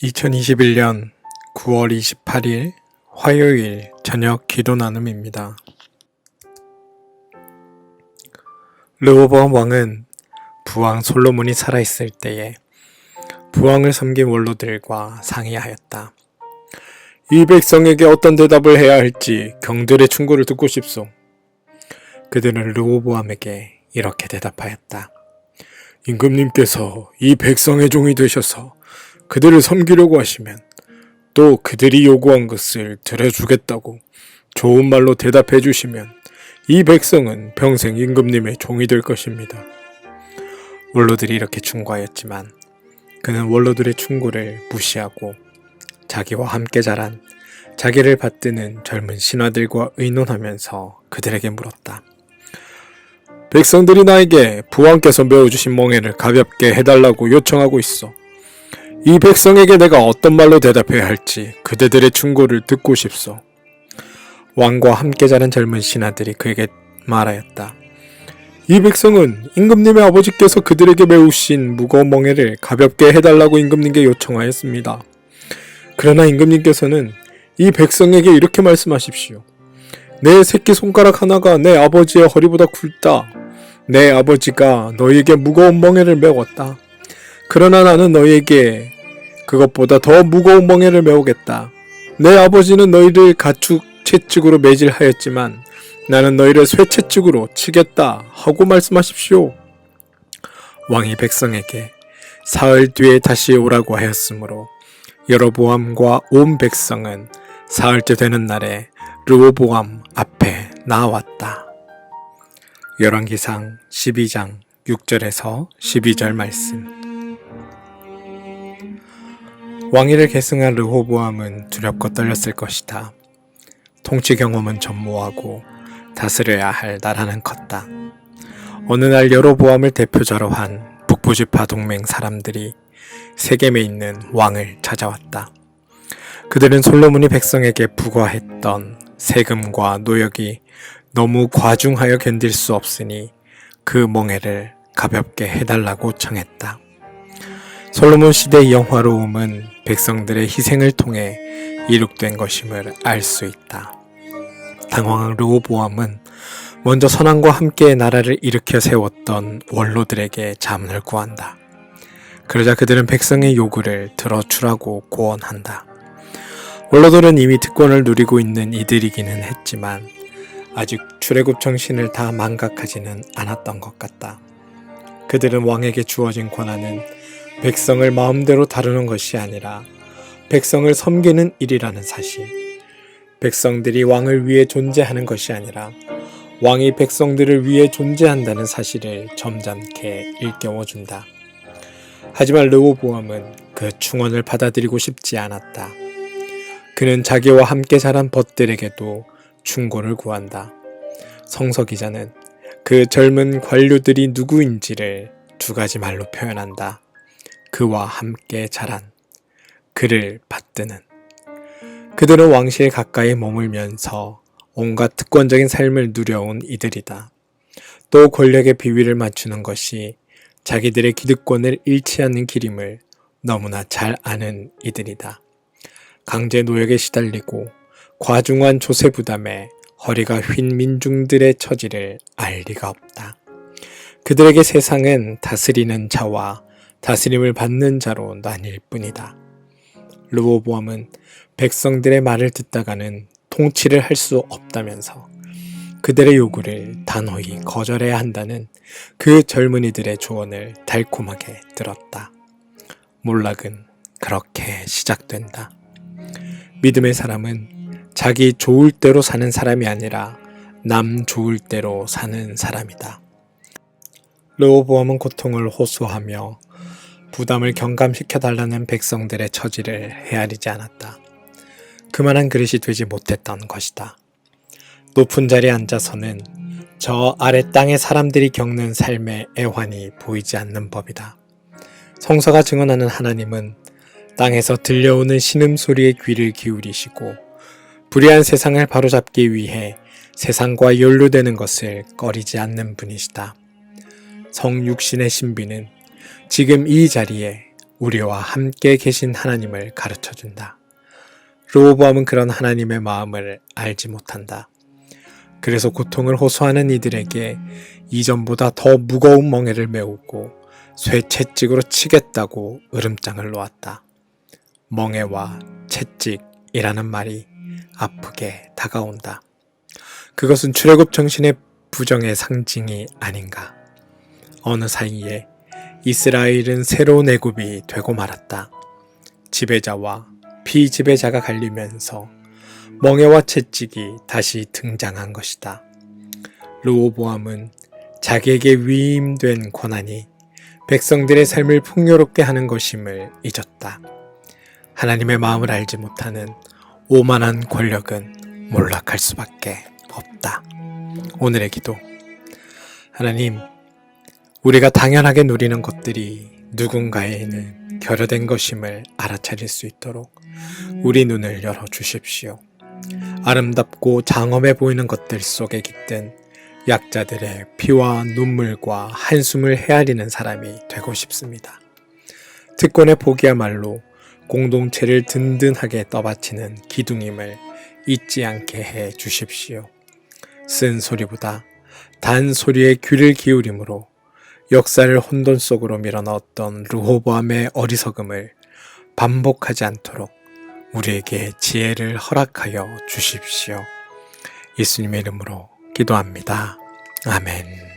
2021년 9월 28일 화요일 저녁 기도 나눔입니다. 르호보암 왕은 부왕 솔로몬이 살아있을 때에 부왕을 섬긴 원로들과 상의하였다. 이 백성에게 어떤 대답을 해야 할지 경들의 충고를 듣고 싶소. 그들은 르호보암에게 이렇게 대답하였다. 임금님께서 이 백성의 종이 되셔서 그들을 섬기려고 하시면 또 그들이 요구한 것을 들어주겠다고 좋은 말로 대답해 주시면 이 백성은 평생 임금님의 종이 될 것입니다. 원로들이 이렇게 충고하였지만 그는 원로들의 충고를 무시하고 자기와 함께 자란 자기를 받드는 젊은 신하들과 의논하면서 그들에게 물었다. 백성들이 나에게 부왕께서 메어주신 멍에를 가볍게 해달라고 요청하고 있어. 이 백성에게 내가 어떤 말로 대답해야 할지 그대들의 충고를 듣고 싶소. 왕과 함께 자란 젊은 신하들이 그에게 말하였다. 이 백성은 임금님의 아버지께서 그들에게 메우신 무거운 멍에를 가볍게 해달라고 임금님께 요청하였습니다. 그러나 임금님께서는 이 백성에게 이렇게 말씀하십시오. 내 새끼손가락 하나가 내 아버지의 허리보다 굵다. 내 아버지가 너희에게 무거운 멍에를 메웠다. 그러나 나는 너희에게 그것보다 더 무거운 멍에를 메우겠다. 내 아버지는 너희를 가축 채찍으로 매질하였지만 나는 너희를 쇠 채찍으로 치겠다 하고 말씀하십시오. 왕이 백성에게 사흘 뒤에 다시 오라고 하였으므로 여로보암과 온 백성은 사흘째 되는 날에 르호보암 앞에 나왔다. 열왕기상 12장 6절에서 12절 말씀. 왕위를 계승한 르호보암은 두렵고 떨렸을 것이다. 통치 경험은 전무하고 다스려야 할 나라는 컸다. 어느 날 여로보암을 대표자로 한 북부지파 동맹 사람들이 세겜에 있는 왕을 찾아왔다. 그들은 솔로몬이 백성에게 부과했던 세금과 노역이 너무 과중하여 견딜 수 없으니 그 멍에를 가볍게 해달라고 청했다. 솔로몬 시대의 영화로움은 백성들의 희생을 통해 이룩된 것임을 알 수 있다. 당황한 르호보암은 먼저 선왕과 함께 나라를 일으켜 세웠던 원로들에게 자문을 구한다. 그러자 그들은 백성의 요구를 들어주라고 고언한다. 원로들은 이미 특권을 누리고 있는 이들이기는 했지만 아직 출애굽 정신을 다 망각하지는 않았던 것 같다. 그들은 왕에게 주어진 권한은 백성을 마음대로 다루는 것이 아니라 백성을 섬기는 일이라는 사실, 백성들이 왕을 위해 존재하는 것이 아니라 왕이 백성들을 위해 존재한다는 사실을 점잖게 일깨워준다. 하지만 르호보암은 그 충언을 받아들이고 싶지 않았다. 그는 자기와 함께 자란 벗들에게도 충고를 구한다. 성서 기자는 그 젊은 관료들이 누구인지를 두 가지 말로 표현한다. 그와 함께 자란, 그를 받드는. 그들은 왕실 가까이 머물면서 온갖 특권적인 삶을 누려온 이들이다. 또 권력의 비위를 맞추는 것이 자기들의 기득권을 잃지 않는 길임을 너무나 잘 아는 이들이다. 강제 노역에 시달리고 과중한 조세 부담에 허리가 휜 민중들의 처지를 알 리가 없다. 그들에게 세상은 다스리는 자와 다스림을 받는 자로 나뉠 뿐이다. 르호보암은 백성들의 말을 듣다가는 통치를 할 수 없다면서 그들의 요구를 단호히 거절해야 한다는 그 젊은이들의 조언을 달콤하게 들었다. 몰락은 그렇게 시작된다. 믿음의 사람은 자기 좋을 대로 사는 사람이 아니라 남 좋을 대로 사는 사람이다. 르호보암은 고통을 호소하며 부담을 경감시켜달라는 백성들의 처지를 헤아리지 않았다. 그만한 그릇이 되지 못했던 것이다. 높은 자리에 앉아서는 저 아래 땅의 사람들이 겪는 삶의 애환이 보이지 않는 법이다. 성서가 증언하는 하나님은 땅에서 들려오는 신음소리에 귀를 기울이시고 불의한 세상을 바로잡기 위해 세상과 연루되는 것을 꺼리지 않는 분이시다. 성육신의 신비는 지금 이 자리에 우리와 함께 계신 하나님을 가르쳐준다. 르호보암은 그런 하나님의 마음을 알지 못한다. 그래서 고통을 호소하는 이들에게 이전보다 더 무거운 멍에를 메우고 쇠 채찍으로 치겠다고 으름장을 놓았다. 멍에와 채찍이라는 말이 아프게 다가온다. 그것은 출애굽 정신의 부정의 상징이 아닌가. 어느 사이에 이스라엘은 새로운 애굽이 되고 말았다. 지배자와 피지배자가 갈리면서 멍에와 채찍이 다시 등장한 것이다. 르호보암은 자기에게 위임된 권한이 백성들의 삶을 풍요롭게 하는 것임을 잊었다. 하나님의 마음을 알지 못하는 오만한 권력은 몰락할 수밖에 없다. 오늘의 기도. 하나님, 우리가 당연하게 누리는 것들이 누군가에는 결여된 것임을 알아차릴 수 있도록 우리 눈을 열어주십시오. 아름답고 장엄해 보이는 것들 속에 깃든 약자들의 피와 눈물과 한숨을 헤아리는 사람이 되고 싶습니다. 특권의 복이야말로 공동체를 든든하게 떠받치는 기둥임을 잊지 않게 해 주십시오. 쓴 소리보다 단 소리에 귀를 기울임으로 역사를 혼돈 속으로 밀어넣었던 르호보암의 어리석음을 반복하지 않도록 우리에게 지혜를 허락하여 주십시오. 예수님의 이름으로 기도합니다. 아멘.